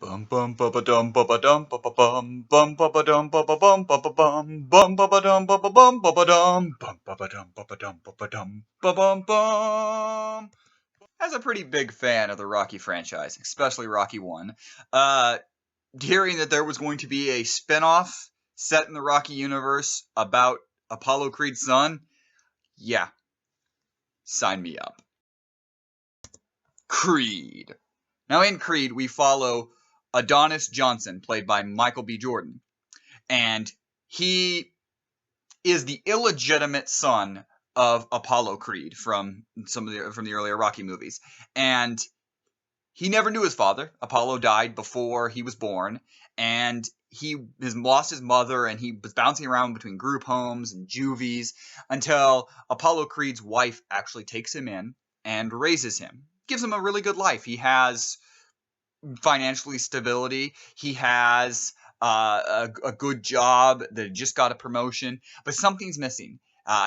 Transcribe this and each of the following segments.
Bum bum ba ba dum ba ba dum ba ba bum bum ba ba dum ba ba bum ba ba bum bum ba ba dum ba ba bum ba ba dum bum ba ba dum ba ba dum ba ba dum ba bum bum. As a pretty big fan of the Rocky franchise, especially Rocky 1, uh, hearing that there was going to be a spin-off set in the Rocky universe about Apollo Creed's son, yeah, sign me up. Creed. Now in Creed, we follow Adonis Johnson, played by Michael B. Jordan, and he is the illegitimate son of Apollo Creed from the earlier Rocky movies, and he never knew his father. Apollo died before he was born, and he has lost his mother, and he was bouncing around between group homes and juvies until Apollo Creed's wife actually takes him in and raises him, gives him a really good life. He has financially stability. He has a good job that just got a promotion, but something's missing.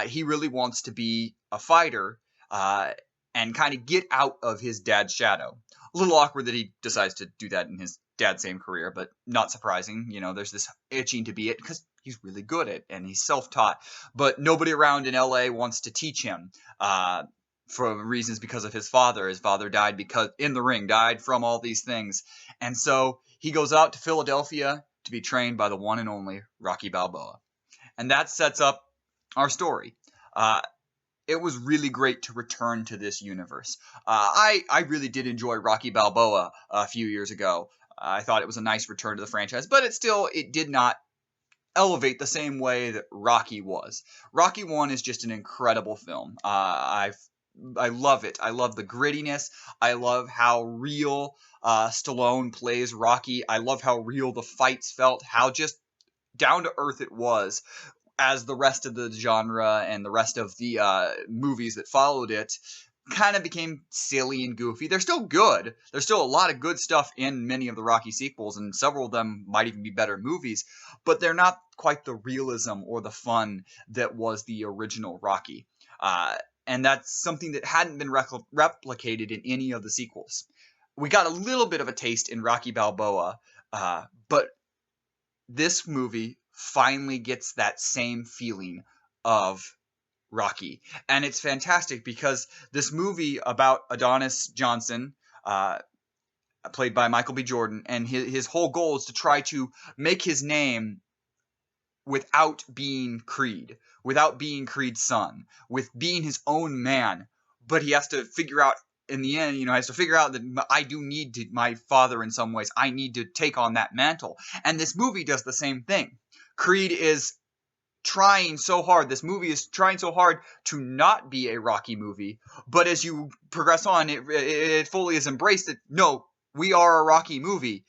He really wants to be a fighter uh, and kind of get out of his dad's shadow. A little awkward that he decides to do that in his dad's same career, but not surprising. You know, there's this itching to be it because he's really good at it and he's self-taught. But nobody around in LA wants to teach him. For reasons because of his father. His father died because in the ring, died from all these things. And so he goes out to Philadelphia to be trained by the one and only Rocky Balboa. And that sets up our story. It was really great to return to this universe. I really did enjoy Rocky Balboa a few years ago. I thought it was a nice return to the franchise, but it did not elevate the same way that Rocky was. Rocky 1 is just an incredible film. I love it. I love the grittiness. I love how real Stallone plays Rocky. I love how real the fights felt, how just down to earth it was, as the rest of the genre and the rest of the movies that followed it kind of became silly and goofy. They're still good. There's still a lot of good stuff in many of the Rocky sequels, and several of them might even be better movies, but they're not quite the realism or the fun that was the original Rocky. And that's something that hadn't been replicated in any of the sequels. We got a little bit of a taste in Rocky Balboa, but this movie finally gets that same feeling of Rocky. And it's fantastic because this movie about Adonis Johnson, played by Michael B. Jordan, and his whole goal is to try to make his name without being Creed, without being Creed's son, with being his own man. But he has to figure out in the end, has to figure out that I do need to, my father in some ways, I need to take on that mantle. And this movie does the same thing. Creed is trying so hard. This movie is trying so hard to not be a Rocky movie, but as you progress on, it fully is embraced that no, we are a Rocky movie,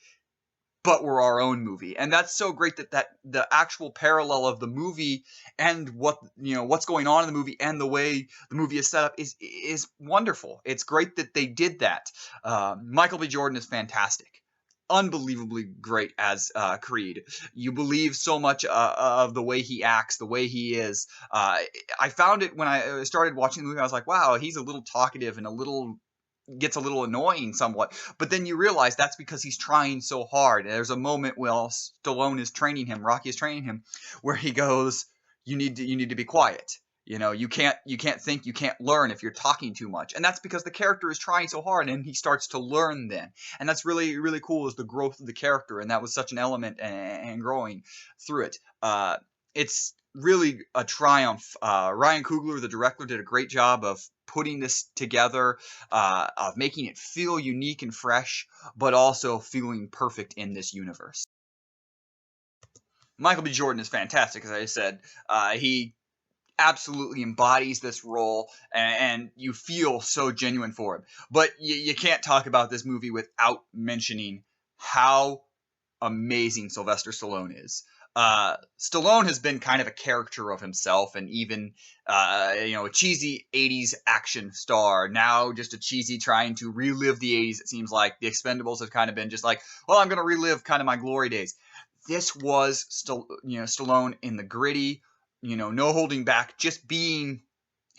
but we're our own movie. And that's so great that the actual parallel of the movie and what's going on in the movie and the way the movie is set up is wonderful. It's great that they did that. Michael B. Jordan is fantastic, unbelievably great as Creed. You believe so much of the way he acts, the way he is. I found it when I started watching the movie. I was like, wow, he's a little talkative and gets a little annoying somewhat. But then you realize that's because he's trying so hard. There's a moment while Stallone is training him, Rocky is training him, where he goes, "You need to be quiet. You can't think, you can't learn if you're talking too much." And that's because the character is trying so hard, and he starts to learn then. And that's really really cool, is the growth of the character, and that was such an element and growing through it. It's really a triumph. Ryan Coogler, the director, did a great job of putting this together, of making it feel unique and fresh, but also feeling perfect in this universe. Michael B. Jordan is fantastic, as I said. He absolutely embodies this role, and you feel so genuine for him. But you can't talk about this movie without mentioning how amazing Sylvester Stallone is. Stallone has been kind of a character of himself, and even a cheesy '80s action star. Now, just a cheesy trying to relive the '80s. It seems like the Expendables have kind of been just like, well, I'm going to relive kind of my glory days. This was still, Stallone in the gritty, no holding back, just being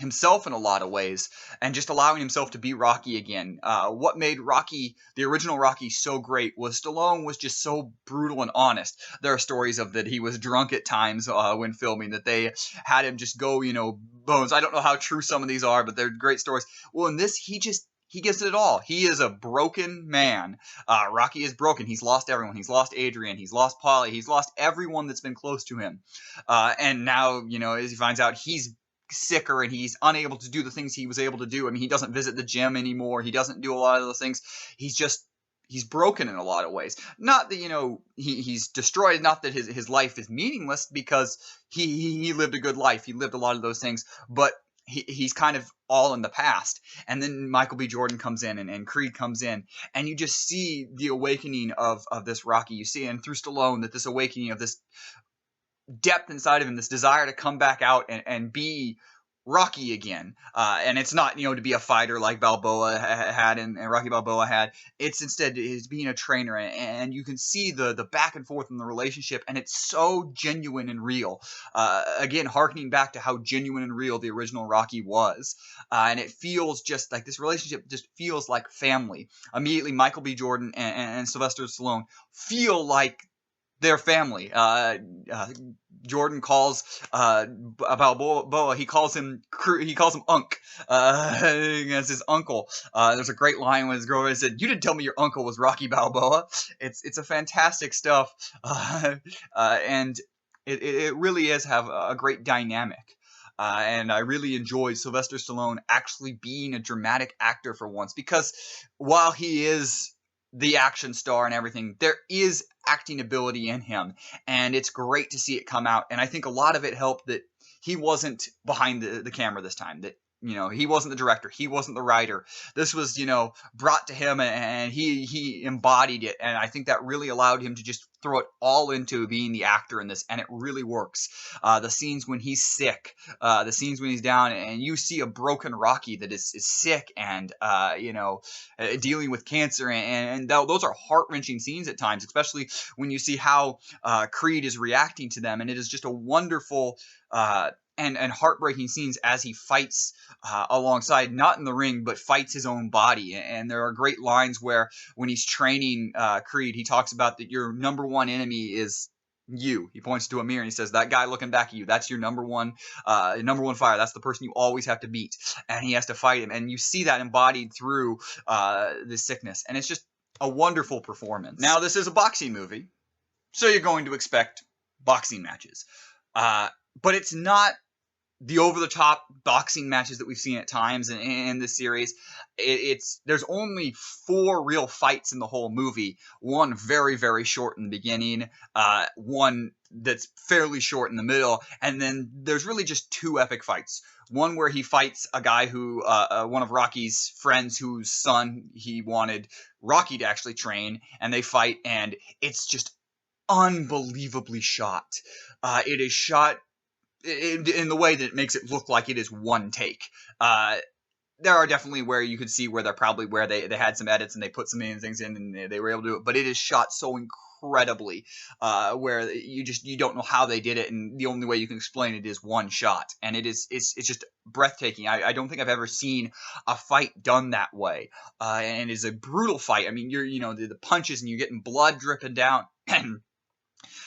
himself in a lot of ways, and just allowing himself to be Rocky again. What made Rocky, the original Rocky, so great was Stallone was just so brutal and honest. There are stories of that he was drunk at times when filming, that they had him just go, bones. I don't know how true some of these are, but they're great stories. Well, in this, he gives it all. He is a broken man. Rocky is broken. He's lost everyone. He's lost Adrian. He's lost Paulie. He's lost everyone that's been close to him. And now, as he finds out, he's sicker and he's unable to do the things he was able to do. I mean, he doesn't visit the gym anymore. He doesn't do a lot of those things. He's broken in a lot of ways. Not that, he's destroyed, not that his life is meaningless, because he lived a good life. He lived a lot of those things, but he's kind of all in the past. And then Michael B. Jordan comes in and Creed comes in, and you just see the awakening of this Rocky. You see, and through Stallone, that this awakening of this depth inside of him, this desire to come back out and be Rocky again. And it's not, to be a fighter like Balboa had and Rocky Balboa had. It's instead is being a trainer, and you can see the back and forth in the relationship, and it's so genuine and real. Again, harkening back to how genuine and real the original Rocky was. And it feels just like this relationship just feels like family. Immediately, Michael B. Jordan and Sylvester Stallone feel like their family. Jordan calls Balboa. He calls him Unc. As his uncle. There's a great line when his girlfriend said, "You didn't tell me your uncle was Rocky Balboa." It's a fantastic stuff, and it really is have a great dynamic. And I really enjoyed Sylvester Stallone actually being a dramatic actor for once, because while he is the action star and everything, there is acting ability in him, and it's great to see it come out. And I think a lot of it helped that he wasn't behind the camera this time, that he wasn't the director, he wasn't the writer. This was brought to him, and he embodied it, and I think that really allowed him to just throw it all into being the actor in this, and it really works. The scenes when he's sick, the scenes when he's down, and you see a broken Rocky that is sick and dealing with cancer, and those are heart-wrenching scenes at times, especially when you see how Creed is reacting to them, and it is just a wonderful and heartbreaking scenes as he fights alongside, not in the ring, but fights his own body. And there are great lines where when he's training Creed, he talks about that your number one enemy is you. He points to a mirror and he says, "That guy looking back at you, that's your number one fire. That's the person you always have to beat." And he has to fight him. And you see that embodied through this sickness. And it's just a wonderful performance. Now, this is a boxing movie, so you're going to expect boxing matches. But it's not the over-the-top boxing matches that we've seen at times in this series. There's only 4 real fights in the whole movie. One very, very short in the beginning, one that's fairly short in the middle, and then there's really just 2 epic fights. One where he fights a guy who, one of Rocky's friends whose son he wanted Rocky to actually train, and they fight, and it's just unbelievably shot. It is shot in the way that it makes it look like it is one take. There are definitely where you could see where they had some edits and they put some things in and they were able to do it, but it is shot so incredibly where you don't know how they did it, and the only way you can explain it is one shot, and it's just breathtaking. I don't think I've ever seen a fight done that way, and it is a brutal fight. I mean, the punches and you're getting blood dripping down, and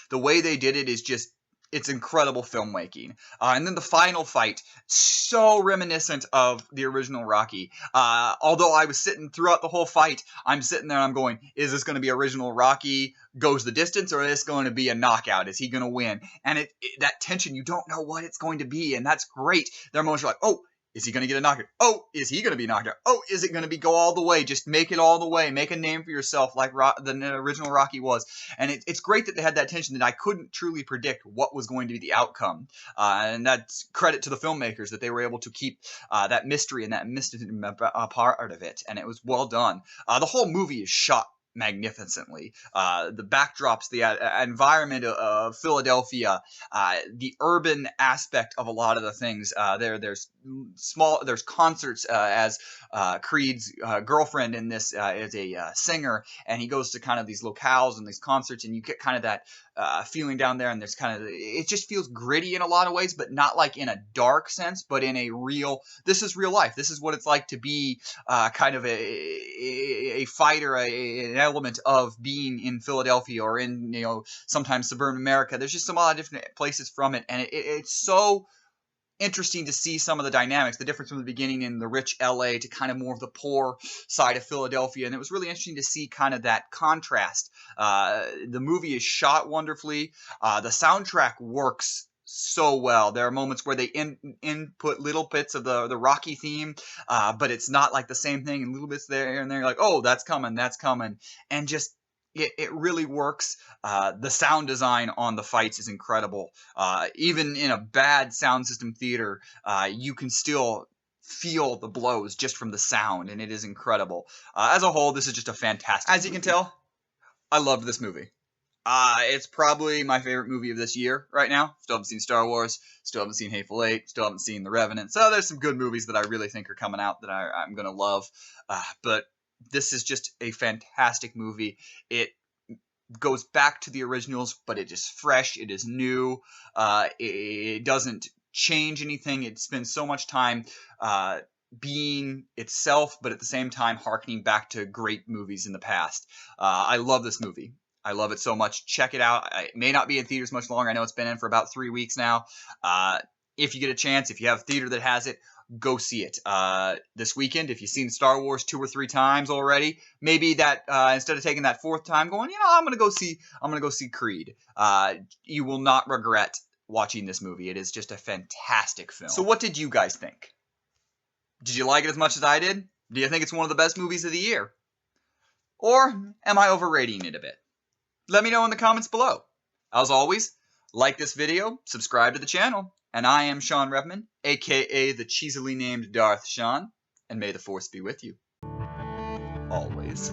the way they did it is just, it's incredible filmmaking. And then the final fight, so reminiscent of the original Rocky. Although I was sitting throughout the whole fight, I'm sitting there and I'm going, is this going to be original Rocky goes the distance, or is this going to be a knockout? Is he going to win? And that tension, you don't know what it's going to be, and that's great. They're most like, oh, is he going to get a knockout? Oh, is he going to be knocked out? Oh, is it going to be go all the way? Just make it all the way. Make a name for yourself like the original Rocky was. And it's great that they had that tension, that I couldn't truly predict what was going to be the outcome. And that's credit to the filmmakers that they were able to keep that mystery and that mystery part of it. And it was well done. The whole movie is shot magnificently. The backdrops, the environment of Philadelphia, the urban aspect of a lot of the things. There's concerts as Creed's girlfriend in this is a singer, and he goes to kind of these locales and these concerts, and you get kind of that feeling down there, and there's kind of, it just feels gritty in a lot of ways, but not like in a dark sense, but in a real, this is real life. This is what it's like to be kind of a fighter, an element of being in Philadelphia or in, sometimes suburban America. There's just a lot of different places from it, and it's so interesting to see some of the dynamics, the difference from the beginning in the rich LA to kind of more of the poor side of Philadelphia. And it was really interesting to see kind of that contrast. The movie is shot wonderfully. The soundtrack works so well. There are moments where they input little bits of the Rocky theme, but it's not like the same thing, and little bits there and there. You're like, oh, that's coming. And just, it really works. The sound design on the fights is incredible. Even in a bad sound system theater, you can still feel the blows just from the sound, and it is incredible. As a whole, this is just a fantastic movie. As you can tell, I loved this movie. It's probably my favorite movie of this year right now. Still haven't seen Star Wars. Still haven't seen Hateful Eight. Still haven't seen The Revenant. So there's some good movies that I really think are coming out that I'm going to love. But this is just a fantastic movie. It goes back to the originals, but it is fresh. It is new. It doesn't change anything. It spends so much time being itself, but at the same time harkening back to great movies in the past. I love this movie. I love it so much. Check it out. It may not be in theaters much longer. I know it's been in for about 3 weeks now. If you get a chance, if you have a theater that has it, go see it this weekend. If you've seen Star Wars 2 or 3 times already, maybe that instead of taking that 4th time, going, I'm gonna go see Creed. You will not regret watching this movie. It is just a fantastic film. So what did you guys think? Did you like it as much as I did? Do you think it's one of the best movies of the year? Or am I overrating it a bit? Let me know in the comments below. As always, like this video, subscribe to the channel, and I am Shawn Revman, aka the cheesily named Darth Shawn, and may the Force be with you. Always.